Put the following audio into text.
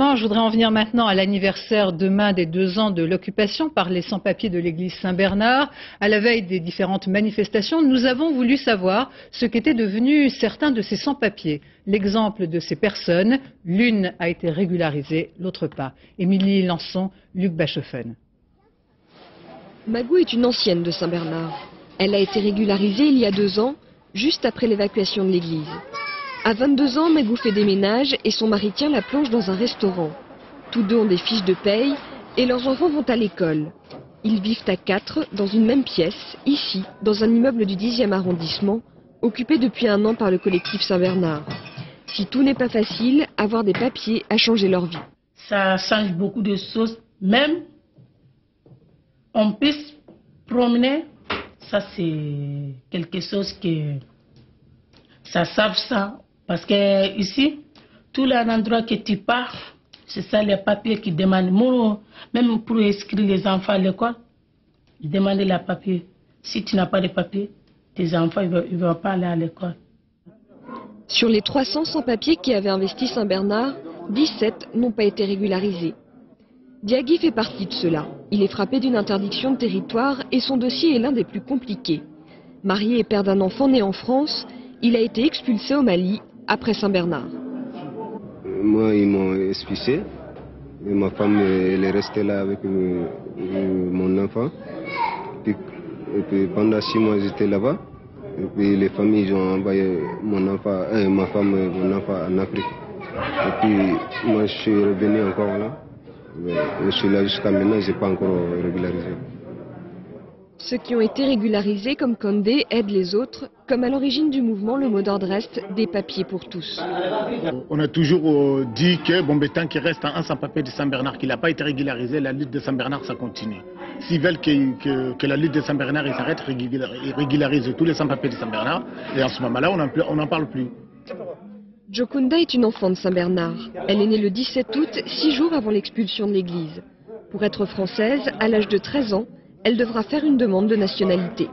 présent. Je voudrais en venir maintenant à l'anniversaire demain des 2 ans de l'occupation par les sans-papiers de l'église Saint-Bernard. À la veille des différentes manifestations, nous avons voulu savoir ce qu'étaient devenus certains de ces sans-papiers. L'exemple de ces personnes, l'une a été régularisée, l'autre pas. Émilie Lançon, Luc Bachofen. Magou est une ancienne de Saint-Bernard. Elle a été régularisée il y a 2 ans, juste après l'évacuation de l'église. À 22 ans, Magou fait des ménages et son mari tient la planche dans un restaurant. Tous deux ont des fiches de paye et leurs enfants vont à l'école. Ils vivent à 4 dans une même pièce, ici, dans un immeuble du 10e arrondissement, occupé depuis 1 an par le collectif Saint-Bernard. Si tout n'est pas facile, avoir des papiers a changé leur vie. Ça change beaucoup de choses. Même, on peut se promener. Ça, c'est quelque chose que ça savent ça. Parce que ici, tous les endroits que tu pars, c'est ça les papiers qui demandent. Moi, même pour inscrire les enfants à l'école, ils demandent les papiers. Si tu n'as pas de papiers, tes enfants ne vont pas aller à l'école. Sur les 300 sans-papiers qui avaient investi Saint-Bernard, 17 n'ont pas été régularisés. Diagui fait partie de ceux-là. Il est frappé d'une interdiction de territoire et son dossier est l'un des plus compliqués. Marié et père d'un enfant né en France, il a été expulsé au Mali après Saint-Bernard. Moi, ils m'ont expulsé. Et ma femme, elle est restée là avec mon enfant. Et puis pendant 6 mois, j'étais là-bas. Et puis les familles, ils ont envoyé ma femme et mon enfant en Afrique. Et puis moi, je suis revenu encore là. Je suis là jusqu'à maintenant, je n'ai pas encore régularisé. Ceux qui ont été régularisés comme Condé aident les autres, comme à l'origine du mouvement, le mot d'ordre reste des papiers pour tous. On a toujours dit que tant qu'il reste un sans-papier de Saint-Bernard qui n'a pas été régularisé, la lutte de Saint-Bernard, ça continue. S'ils veulent que la lutte de Saint-Bernard s'arrête, ils régularisent tous les sans-papiers de Saint-Bernard, et en ce moment-là, on n'en parle plus. Jokunda est une enfant de Saint-Bernard. Elle est née le 17 août, 6 jours avant l'expulsion de l'église. Pour être française, à l'âge de 13 ans, elle devra faire une demande de nationalité.